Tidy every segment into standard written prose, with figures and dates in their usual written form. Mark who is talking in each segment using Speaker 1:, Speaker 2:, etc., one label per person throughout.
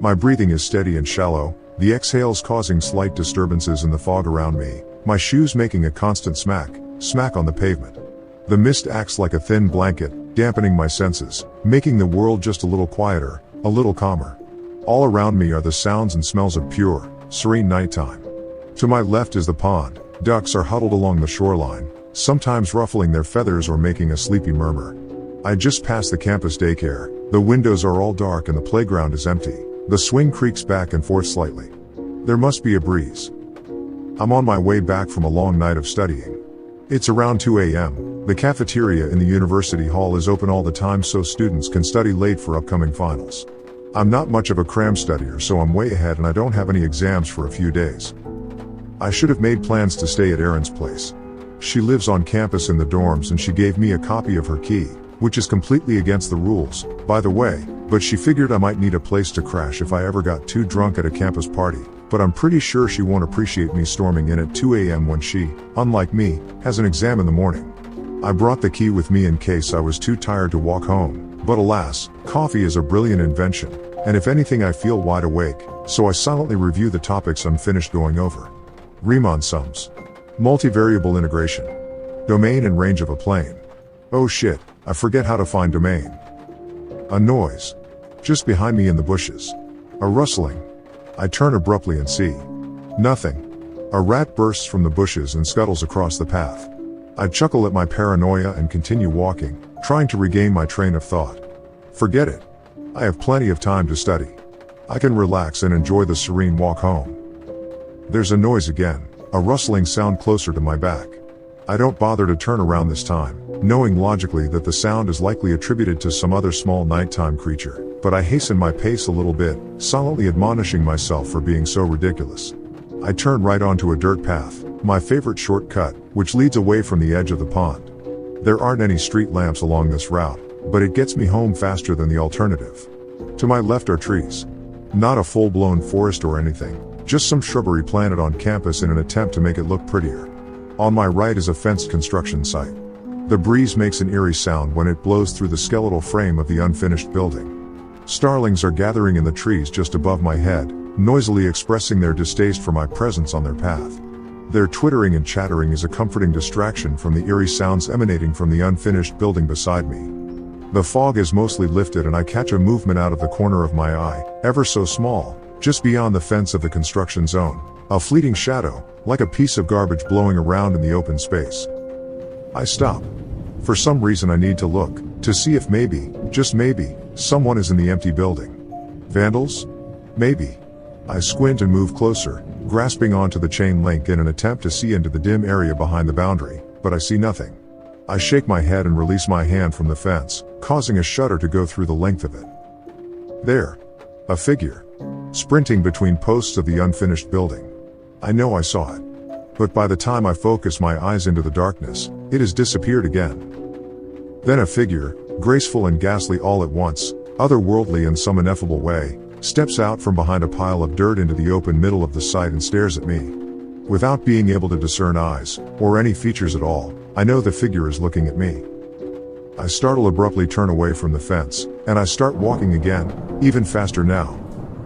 Speaker 1: My breathing is steady and shallow, the exhales causing slight disturbances in the fog around me, my shoes making a constant smack on the pavement. The mist acts like a thin blanket, dampening my senses, making the world just a little quieter, a little calmer. All around me are the sounds and smells of pure, serene nighttime. To my left is the pond. Ducks are huddled along the shoreline, sometimes ruffling their feathers or making a sleepy murmur. I just passed the campus daycare. The windows are all dark and the playground is empty. The swing creaks back and forth slightly. There must be a breeze. I'm on my way back from a long night of studying. It's around 2 a.m. The cafeteria in the university hall is open all the time so students can study late for upcoming finals. I'm not much of a cram studier, so I'm way ahead and I don't have any exams for a few days. I should have made plans to stay at Erin's place. She lives on campus in the dorms and she gave me a copy of her key, which is completely against the rules, by the way, but she figured I might need a place to crash if I ever got too drunk at a campus party, but I'm pretty sure she won't appreciate me storming in at 2 a.m. when she, unlike me, has an exam in the morning. I brought the key with me in case I was too tired to walk home. But alas, coffee is a brilliant invention, and if anything I feel wide awake, so I silently review the topics I'm finished going over. Riemann sums. Multivariable integration. Domain and range of a plane. Oh shit, I forget how to find domain. A noise. Just behind me in the bushes. A rustling. I turn abruptly and see nothing. A rat bursts from the bushes and scuttles across the path. I chuckle at my paranoia and continue walking, trying to regain my train of thought. Forget it. I have plenty of time to study. I can relax and enjoy the serene walk home. There's a noise again, a rustling sound closer to my back. I don't bother to turn around this time, knowing logically that the sound is likely attributed to some other small nighttime creature, but I hasten my pace a little bit, silently admonishing myself for being so ridiculous. I turn right onto a dirt path, my favorite shortcut, which leads away from the edge of the pond. There aren't any street lamps along this route, but it gets me home faster than the alternative. To my left are trees. Not a full-blown forest or anything, just some shrubbery planted on campus in an attempt to make it look prettier. On my right is a fenced construction site. The breeze makes an eerie sound when it blows through the skeletal frame of the unfinished building. Starlings are gathering in the trees just above my head, noisily expressing their distaste for my presence on their path. Their twittering and chattering is a comforting distraction from the eerie sounds emanating from the unfinished building beside me. The fog is mostly lifted and I catch a movement out of the corner of my eye, ever so small, just beyond the fence of the construction zone. A fleeting shadow, like a piece of garbage blowing around in the open space. I stop. For some reason I need to look, to see if maybe, just maybe, someone is in the empty building. Vandals? Maybe. I squint and move closer, grasping onto the chain link in an attempt to see into the dim area behind the boundary, but I see nothing. I shake my head and release my hand from the fence, causing a shudder to go through the length of it. There. A figure. Sprinting between posts of the unfinished building. I know I saw it. But by the time I focus my eyes into the darkness, it has disappeared again. Then a figure, graceful and ghastly all at once, otherworldly in some ineffable way, steps out from behind a pile of dirt into the open middle of the site and stares at me. Without being able to discern eyes, or any features at all, I know the figure is looking at me. I startle abruptly turn away from the fence, and I start walking again, even faster now.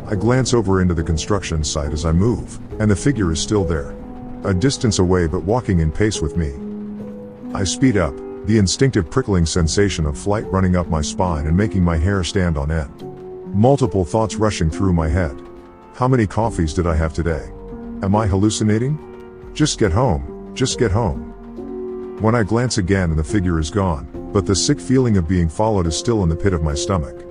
Speaker 1: I glance over into the construction site as I move, and the figure is still there. A distance away but walking in pace with me. I speed up, the instinctive prickling sensation of flight running up my spine and making my hair stand on end. Multiple thoughts rushing through my head. How many coffees did I have today? Am I hallucinating? Just get home, just get home. When I glance again and the figure is gone, but the sick feeling of being followed is still in the pit of my stomach.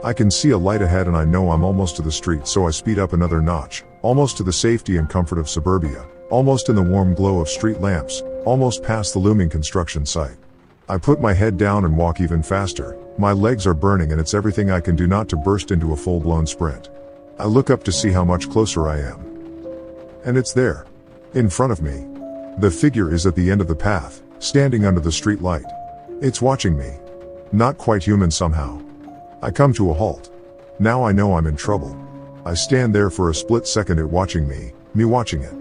Speaker 1: I can see a light ahead and I know I'm almost to the street, so I speed up another notch, almost to the safety and comfort of suburbia, almost in the warm glow of street lamps, almost past the looming construction site. I put my head down and walk even faster. My legs are burning and it's everything I can do not to burst into a full-blown sprint. I look up to see how much closer I am. And it's there. In front of me. The figure is at the end of the path, standing under the street light. It's watching me. Not quite human somehow. I come to a halt. Now I know I'm in trouble. I stand there for a split second, it watching me watching it.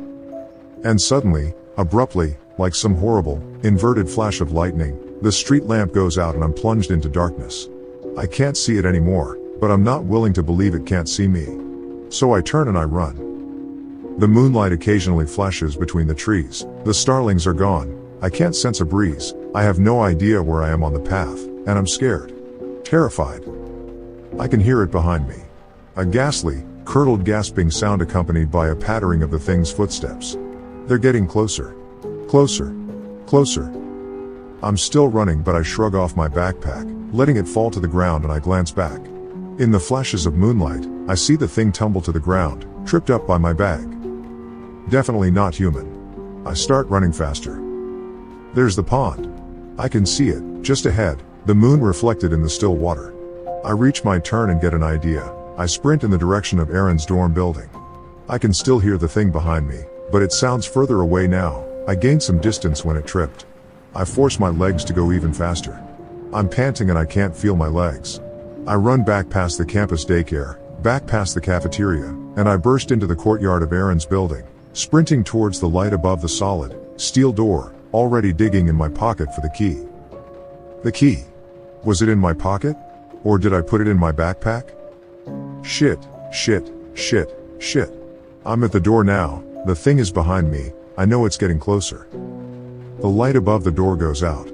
Speaker 1: And suddenly, abruptly, like some horrible, inverted flash of lightning, the street lamp goes out and I'm plunged into darkness. I can't see it anymore, but I'm not willing to believe it can't see me. So I turn and I run. The moonlight occasionally flashes between the trees. The starlings are gone. I can't sense a breeze. I have no idea where I am on the path, and I'm scared. Terrified. I can hear it behind me. A ghastly, curdled gasping sound accompanied by a pattering of the thing's footsteps. They're getting closer. Closer. Closer. I'm still running, but I shrug off my backpack, letting it fall to the ground, and I glance back. In the flashes of moonlight, I see the thing tumble to the ground, tripped up by my bag. Definitely not human. I start running faster. There's the pond. I can see it, just ahead, the moon reflected in the still water. I reach my turn and get an idea. I sprint in the direction of Aaron's dorm building. I can still hear the thing behind me, but it sounds further away now. I gained some distance when it tripped. I force my legs to go even faster. I'm panting and I can't feel my legs. I run back past the campus daycare, back past the cafeteria, and I burst into the courtyard of Aaron's building, sprinting towards the light above the solid, steel door, already digging in my pocket for the key. The key. Was it in my pocket? Or did I put it in my backpack? Shit, shit, shit, shit. I'm at the door now. The thing is behind me. I know it's getting closer. The light above the door goes out.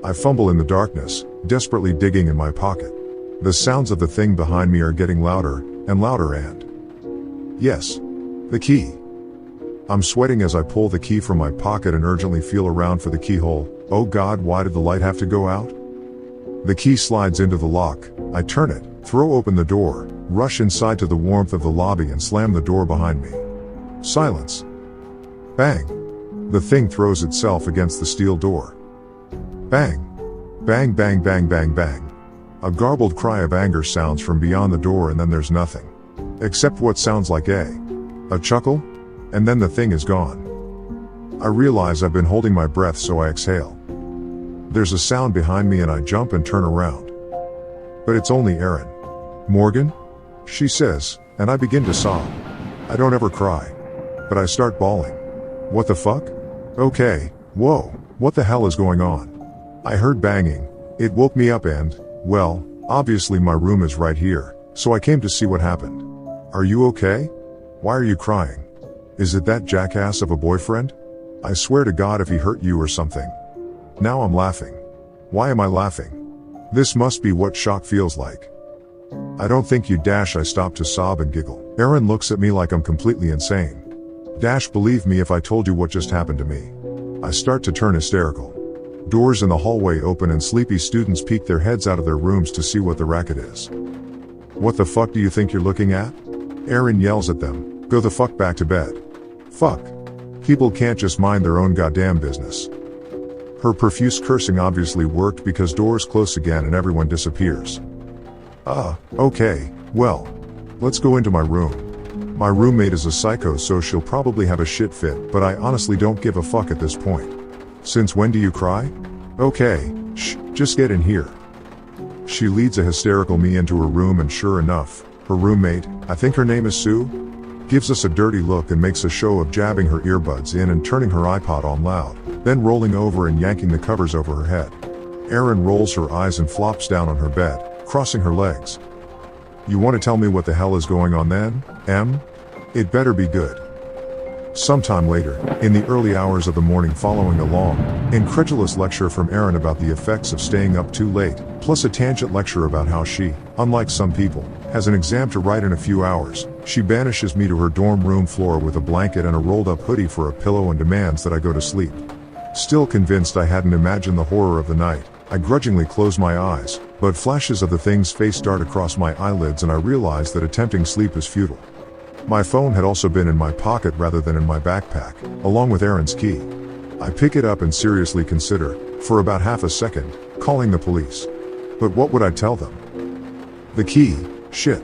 Speaker 1: I fumble in the darkness, desperately digging in my pocket. The sounds of the thing behind me are getting louder and louder and... Yes. The key. I'm sweating as I pull the key from my pocket and urgently feel around for the keyhole. Oh God, why did the light have to go out? The key slides into the lock. I turn it, throw open the door, rush inside to the warmth of the lobby and slam the door behind me. Silence. Bang. The thing throws itself against the steel door. Bang. Bang bang bang bang bang. A garbled cry of anger sounds from beyond the door, and then there's nothing. Except what sounds like a chuckle, and then the thing is gone. I realize I've been holding my breath, so I exhale. There's a sound behind me and I jump and turn around. But it's only Erin. Morgan? She says, and I begin to sob. I don't ever cry. But I start bawling. What the fuck? Okay, whoa, what the hell is going on? I heard banging. It woke me up and, well, obviously my room is right here, so I came to see what happened. Are you okay? Why are you crying? Is it that jackass of a boyfriend? I swear to God if he hurt you or something. Now I'm laughing. Why am I laughing? This must be what shock feels like. I don't think you. I stop to sob and giggle. Erin looks at me like I'm completely insane. Believe me if I told you what just happened to me. I start to turn hysterical. Doors in the hallway open and sleepy students peek their heads out of their rooms to see what the racket is. What the fuck do you think you're looking at? Erin yells at them. Go the fuck back to bed. Fuck. People can't just mind their own goddamn business. Her profuse cursing obviously worked because doors close again and everyone disappears. Okay, well, let's go into my room. My roommate is a psycho, so she'll probably have a shit fit, but I honestly don't give a fuck at this point. Since when do you cry? Okay, just get in here. She leads a hysterical me into her room, and sure enough, her roommate, I think her name is Sue, gives us a dirty look and makes a show of jabbing her earbuds in and turning her iPod on loud, then rolling over and yanking the covers over her head. Erin rolls her eyes and flops down on her bed, crossing her legs. You want to tell me what the hell is going on then, Em? It better be good. Sometime later, in the early hours of the morning following a long, incredulous lecture from Erin about the effects of staying up too late, plus a tangent lecture about how she, unlike some people, has an exam to write in a few hours, she banishes me to her dorm room floor with a blanket and a rolled-up hoodie for a pillow and demands that I go to sleep. Still convinced I hadn't imagined the horror of the night, I grudgingly close my eyes, but flashes of the thing's face dart across my eyelids and I realize that attempting sleep is futile. My phone had also been in my pocket rather than in my backpack, along with Erin's key. I pick it up and seriously consider, for about half a second, calling the police. But what would I tell them? The key, shit.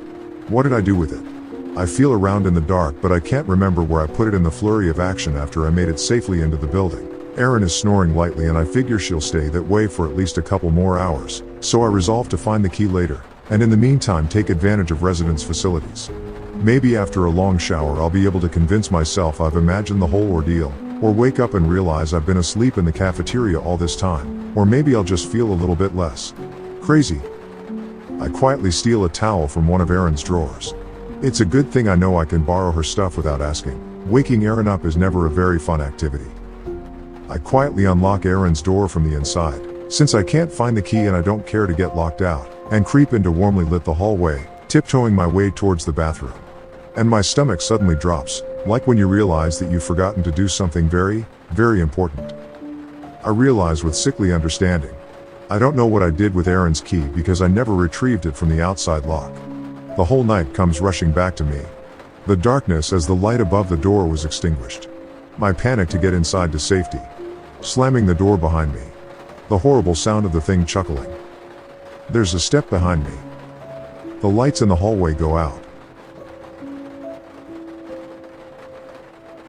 Speaker 1: What did I do with it? I feel around in the dark, but I can't remember where I put it in the flurry of action after I made it safely into the building. Erin is snoring lightly and I figure she'll stay that way for at least a couple more hours, so I resolve to find the key later, and in the meantime take advantage of residents' facilities. Maybe after a long shower I'll be able to convince myself I've imagined the whole ordeal, or wake up and realize I've been asleep in the cafeteria all this time, or maybe I'll just feel a little bit less crazy. I quietly steal a towel from one of Erin's drawers. It's a good thing I know I can borrow her stuff without asking. Waking Erin up is never a very fun activity. I quietly unlock Erin's door from the inside, since I can't find the key and I don't care to get locked out, and creep into warmly lit the hallway, tiptoeing my way towards the bathroom. And my stomach suddenly drops, like when you realize that you've forgotten to do something very, very important. I realize with sickly understanding. I don't know what I did with Erin's key because I never retrieved it from the outside lock. The whole night comes rushing back to me. The darkness as the light above the door was extinguished. My panic to get inside to safety. Slamming the door behind me. The horrible sound of the thing chuckling. There's a step behind me. The lights in the hallway go out.